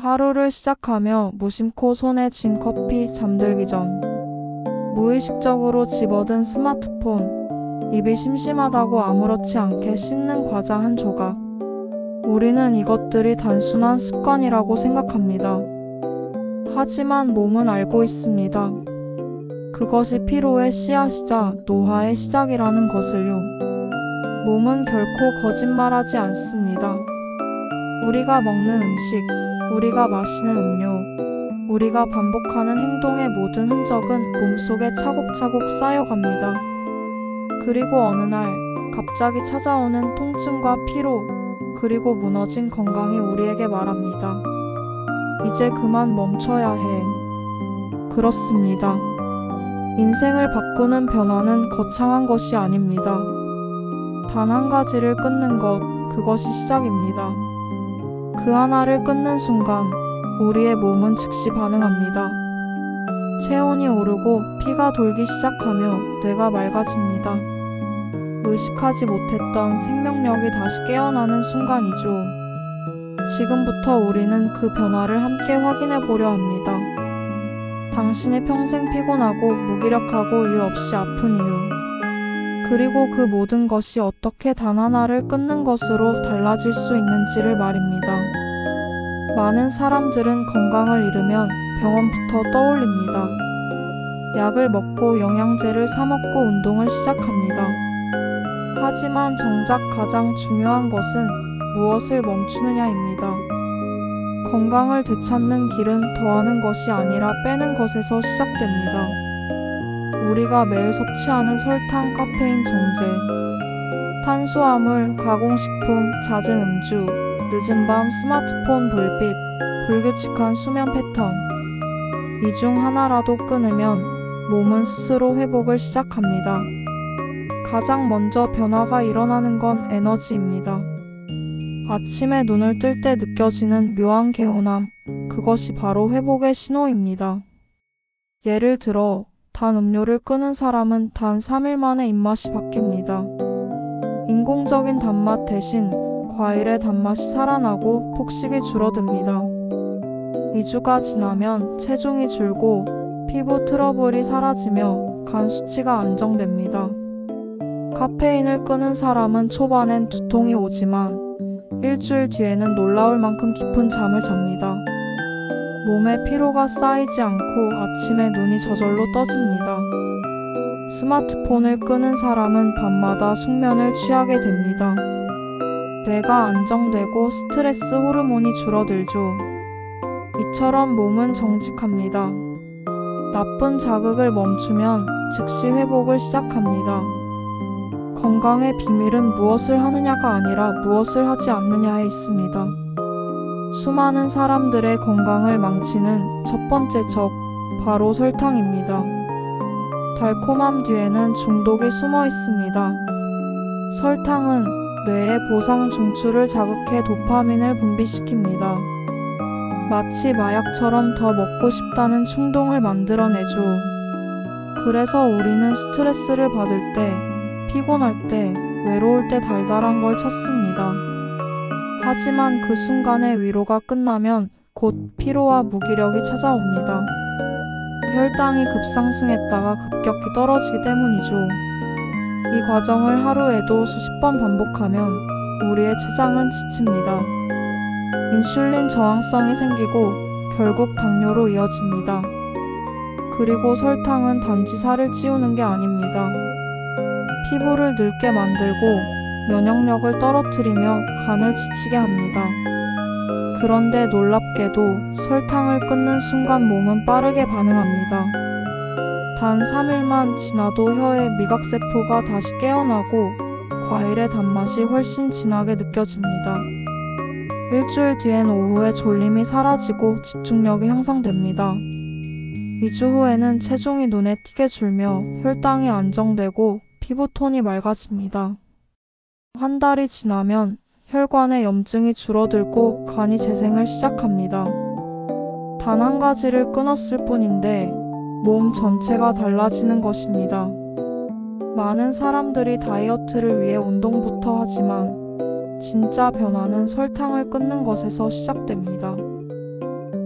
하루를 시작하며 무심코 손에 쥔 커피, 잠들기 전 무의식적으로 집어든 스마트폰, 입이 심심하다고 아무렇지 않게 씹는 과자 한 조각. 우리는 이것들이 단순한 습관이라고 생각합니다. 하지만 몸은 알고 있습니다. 그것이 피로의 씨앗이자 노화의 시작이라는 것을요. 몸은 결코 거짓말하지 않습니다. 우리가 먹는 음식, 우리가 마시는 음료, 우리가 반복하는 행동의 모든 흔적은 몸속에 차곡차곡 쌓여갑니다. 그리고 어느 날 갑자기 찾아오는 통증과 피로, 그리고 무너진 건강이 우리에게 말합니다. 이제 그만 멈춰야 해. 그렇습니다. 인생을 바꾸는 변화는 거창한 것이 아닙니다. 단 한 가지를 끊는 것, 그것이 시작입니다. 그 하나를 끊는 순간 우리의 몸은 즉시 반응합니다. 체온이 오르고 피가 돌기 시작하며 뇌가 맑아집니다. 의식하지 못했던 생명력이 다시 깨어나는 순간이죠. 지금부터 우리는 그 변화를 함께 확인해 보려 합니다. 당신이 평생 피곤하고 무기력하고 이유 없이 아픈 이유. 그리고 그 모든 것이 어떻게 단 하나를 끊는 것으로 달라질 수 있는지를 말입니다. 많은 사람들은 건강을 잃으면 병원부터 떠올립니다. 약을 먹고 영양제를 사 먹고 운동을 시작합니다. 하지만 정작 가장 중요한 것은 무엇을 멈추느냐입니다. 건강을 되찾는 길은 더하는 것이 아니라 빼는 것에서 시작됩니다. 우리가 매일 섭취하는 설탕, 카페인 정제, 탄수화물, 가공식품, 잦은 음주, 늦은 밤 스마트폰 불빛, 불규칙한 수면 패턴. 이 중 하나라도 끊으면 몸은 스스로 회복을 시작합니다. 가장 먼저 변화가 일어나는 건 에너지입니다. 아침에 눈을 뜰 때 느껴지는 묘한 개운함, 그것이 바로 회복의 신호입니다. 예를 들어 단 음료를 끊은 사람은 단 3일 만에 입맛이 바뀝니다. 인공적인 단맛 대신 과일의 단맛이 살아나고 폭식이 줄어듭니다. 2주가 지나면 체중이 줄고 피부 트러블이 사라지며 간 수치가 안정됩니다. 카페인을 끊은 사람은 초반엔 두통이 오지만 일주일 뒤에는 놀라울 만큼 깊은 잠을 잡니다. 몸에 피로가 쌓이지 않고 아침에 눈이 저절로 떠집니다. 스마트폰을 끄는 사람은 밤마다 숙면을 취하게 됩니다. 뇌가 안정되고 스트레스 호르몬이 줄어들죠. 이처럼 몸은 정직합니다. 나쁜 자극을 멈추면 즉시 회복을 시작합니다. 건강의 비밀은 무엇을 하느냐가 아니라 무엇을 하지 않느냐에 있습니다. 수많은 사람들의 건강을 망치는 첫 번째 적, 바로 설탕입니다. 달콤함 뒤에는 중독이 숨어 있습니다. 설탕은 뇌의 보상 중추를 자극해 도파민을 분비시킵니다. 마치 마약처럼 더 먹고 싶다는 충동을 만들어내죠. 그래서 우리는 스트레스를 받을 때, 피곤할 때, 외로울 때 달달한 걸 찾습니다. 하지만 그 순간의 위로가 끝나면 곧 피로와 무기력이 찾아옵니다. 혈당이 급상승했다가 급격히 떨어지기 때문이죠. 이 과정을 하루에도 수십 번 반복하면 우리의 췌장은 지칩니다. 인슐린 저항성이 생기고 결국 당뇨로 이어집니다. 그리고 설탕은 단지 살을 찌우는 게 아닙니다. 피부를 늙게 만들고 면역력을 떨어뜨리며 간을 지치게 합니다. 그런데 놀랍게도 설탕을 끊는 순간 몸은 빠르게 반응합니다. 단 3일만 지나도 혀의 미각세포가 다시 깨어나고 과일의 단맛이 훨씬 진하게 느껴집니다. 일주일 뒤엔 오후에 졸림이 사라지고 집중력이 향상됩니다. 2주 후에는 체중이 눈에 띄게 줄며 혈당이 안정되고 피부톤이 맑아집니다. 한 달이 지나면 혈관의 염증이 줄어들고 간이 재생을 시작합니다. 단 한 가지를 끊었을 뿐인데 몸 전체가 달라지는 것입니다. 많은 사람들이 다이어트를 위해 운동부터 하지만 진짜 변화는 설탕을 끊는 것에서 시작됩니다.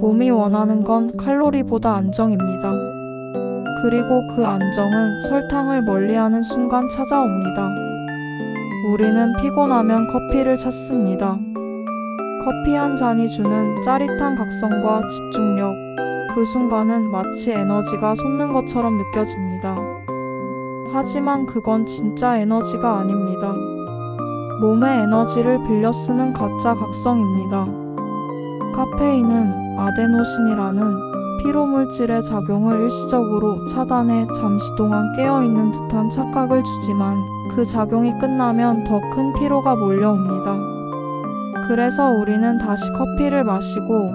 몸이 원하는 건 칼로리보다 안정입니다. 그리고 그 안정은 설탕을 멀리하는 순간 찾아옵니다. 우리는 피곤하면 커피를 찾습니다. 커피 한 잔이 주는 짜릿한 각성과 집중력, 그 순간은 마치 에너지가 솟는 것처럼 느껴집니다. 하지만 그건 진짜 에너지가 아닙니다. 몸의 에너지를 빌려 쓰는 가짜 각성입니다. 카페인은 아데노신이라는 피로물질의 작용을 일시적으로 차단해 잠시 동안 깨어있는 듯한 착각을 주지만 그 작용이 끝나면 더 큰 피로가 몰려옵니다. 그래서 우리는 다시 커피를 마시고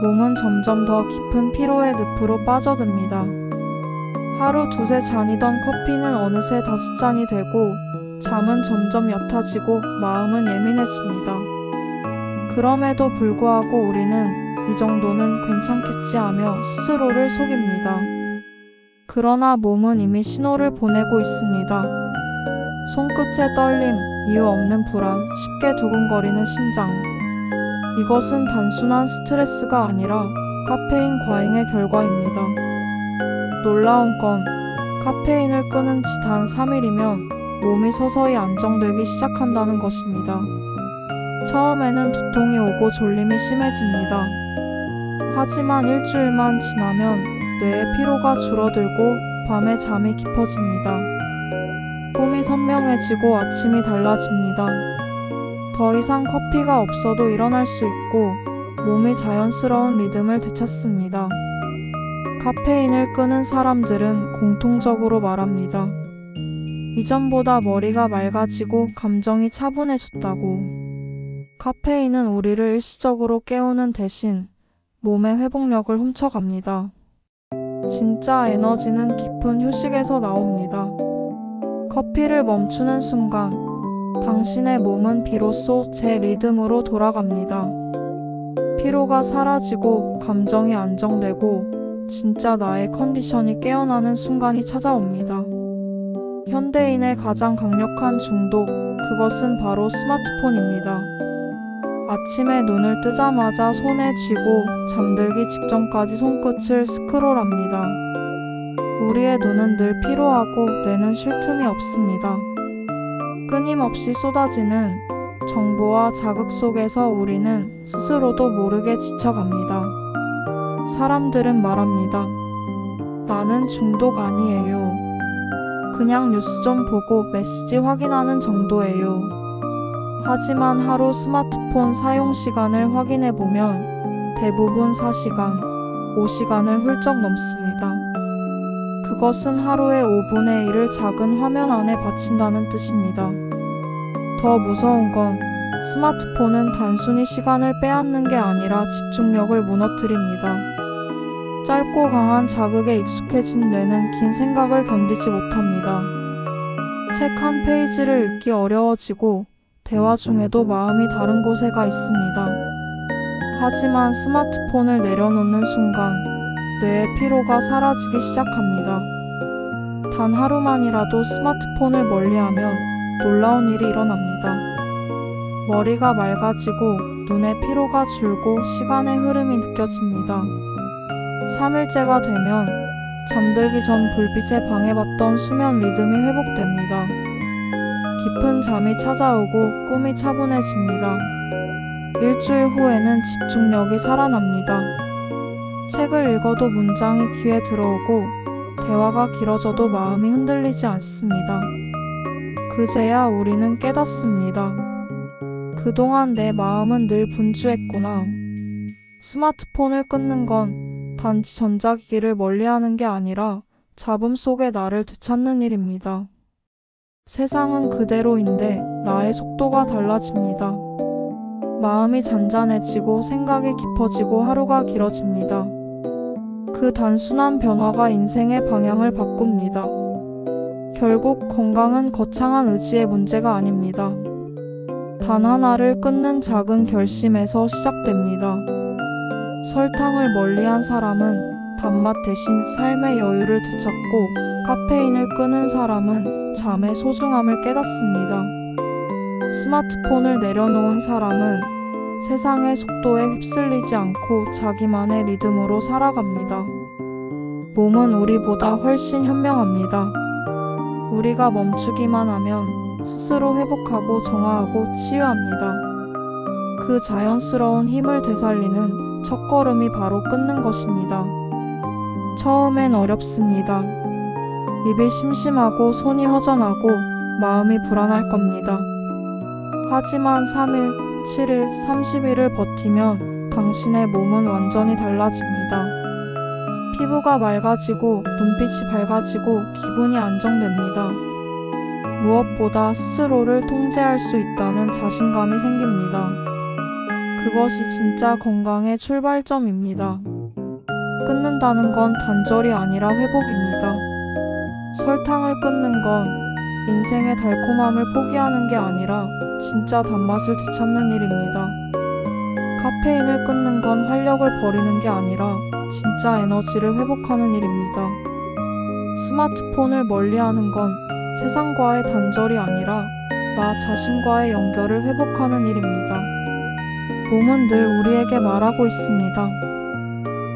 몸은 점점 더 깊은 피로의 늪으로 빠져듭니다. 하루 두세 잔이던 커피는 어느새 5잔이 되고 잠은 점점 얕아지고 마음은 예민해집니다. 그럼에도 불구하고 우리는 이 정도는 괜찮겠지 하며 스스로를 속입니다. 그러나 몸은 이미 신호를 보내고 있습니다. 손끝의 떨림, 이유 없는 불안, 쉽게 두근거리는 심장. 이것은 단순한 스트레스가 아니라 카페인 과잉의 결과입니다. 놀라운 건 카페인을 끊은 지 단 3일이면 몸이 서서히 안정되기 시작한다는 것입니다. 처음에는 두통이 오고 졸림이 심해집니다. 하지만 일주일만 지나면 뇌의 피로가 줄어들고 밤에 잠이 깊어집니다. 꿈이 선명해지고 아침이 달라집니다. 더 이상 커피가 없어도 일어날 수 있고 몸이 자연스러운 리듬을 되찾습니다. 카페인을 끊은 사람들은 공통적으로 말합니다. 이전보다 머리가 맑아지고 감정이 차분해졌다고. 카페인은 우리를 일시적으로 깨우는 대신 몸의 회복력을 훔쳐갑니다. 진짜 에너지는 깊은 휴식에서 나옵니다. 커피를 멈추는 순간 당신의 몸은 비로소 제 리듬으로 돌아갑니다. 피로가 사라지고 감정이 안정되고 진짜 나의 컨디션이 깨어나는 순간이 찾아옵니다. 현대인의 가장 강력한 중독, 그것은 바로 스마트폰입니다. 아침에 눈을 뜨자마자 손에 쥐고 잠들기 직전까지 손끝을 스크롤합니다. 우리의 눈은 늘 피로하고 뇌는 쉴 틈이 없습니다. 끊임없이 쏟아지는 정보와 자극 속에서 우리는 스스로도 모르게 지쳐갑니다. 사람들은 말합니다. 나는 중독 아니에요. 그냥 뉴스 좀 보고 메시지 확인하는 정도예요. 하지만 하루 스마트폰 사용 시간을 확인해 보면 대부분 4시간, 5시간을 훌쩍 넘습니다. 그것은 하루의 5분의 1을 작은 화면 안에 바친다는 뜻입니다. 더 무서운 건 스마트폰은 단순히 시간을 빼앗는 게 아니라 집중력을 무너뜨립니다. 짧고 강한 자극에 익숙해진 뇌는 긴 생각을 견디지 못합니다. 책 한 페이지를 읽기 어려워지고 대화 중에도 마음이 다른 곳에 가 있습니다. 하지만 스마트폰을 내려놓는 순간 뇌의 피로가 사라지기 시작합니다. 단 하루만이라도 스마트폰을 멀리하면 놀라운 일이 일어납니다. 머리가 맑아지고 눈의 피로가 줄고 시간의 흐름이 느껴집니다. 3일째가 되면 잠들기 전 불빛에 방해받던 수면 리듬이 회복됩니다. 깊은 잠이 찾아오고 꿈이 차분해집니다. 일주일 후에는 집중력이 살아납니다. 책을 읽어도 문장이 귀에 들어오고 대화가 길어져도 마음이 흔들리지 않습니다. 그제야 우리는 깨닫습니다. 그동안 내 마음은 늘 분주했구나. 스마트폰을 끊는 건 단지 전자기기를 멀리하는 게 아니라 잡음 속의 나를 되찾는 일입니다. 세상은 그대로인데 나의 속도가 달라집니다. 마음이 잔잔해지고 생각이 깊어지고 하루가 길어집니다. 그 단순한 변화가 인생의 방향을 바꿉니다. 결국 건강은 거창한 의지의 문제가 아닙니다. 단 하나를 끊는 작은 결심에서 시작됩니다. 설탕을 멀리한 사람은 단맛 대신 삶의 여유를 되찾고 카페인을 끊은 사람은 잠의 소중함을 깨닫습니다. 스마트폰을 내려놓은 사람은 세상의 속도에 휩쓸리지 않고 자기만의 리듬으로 살아갑니다. 몸은 우리보다 훨씬 현명합니다. 우리가 멈추기만 하면 스스로 회복하고 정화하고 치유합니다. 그 자연스러운 힘을 되살리는 첫걸음이 바로 끊는 것입니다. 처음엔 어렵습니다. 입이 심심하고 손이 허전하고 마음이 불안할 겁니다. 하지만 3일, 7일, 30일을 버티면 당신의 몸은 완전히 달라집니다. 피부가 맑아지고 눈빛이 밝아지고 기분이 안정됩니다. 무엇보다 스스로를 통제할 수 있다는 자신감이 생깁니다. 그것이 진짜 건강의 출발점입니다. 끊는다는 건 단절이 아니라 회복입니다. 설탕을 끊는 건 인생의 달콤함을 포기하는 게 아니라 진짜 단맛을 되찾는 일입니다. 카페인을 끊는 건 활력을 버리는 게 아니라 진짜 에너지를 회복하는 일입니다. 스마트폰을 멀리하는 건 세상과의 단절이 아니라 나 자신과의 연결을 회복하는 일입니다. 몸은 늘 우리에게 말하고 있습니다.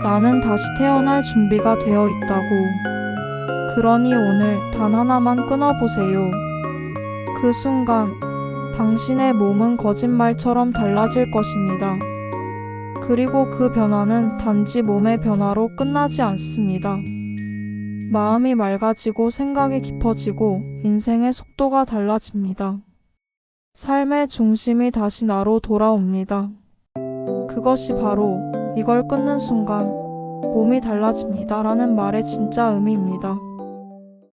나는 다시 태어날 준비가 되어 있다고. 그러니 오늘 단 하나만 끊어보세요. 그 순간 당신의 몸은 거짓말처럼 달라질 것입니다. 그리고 그 변화는 단지 몸의 변화로 끝나지 않습니다. 마음이 맑아지고 생각이 깊어지고 인생의 속도가 달라집니다. 삶의 중심이 다시 나로 돌아옵니다. 그것이 바로 이걸 끊는 순간 몸이 달라집니다 라는 말의 진짜 의미입니다.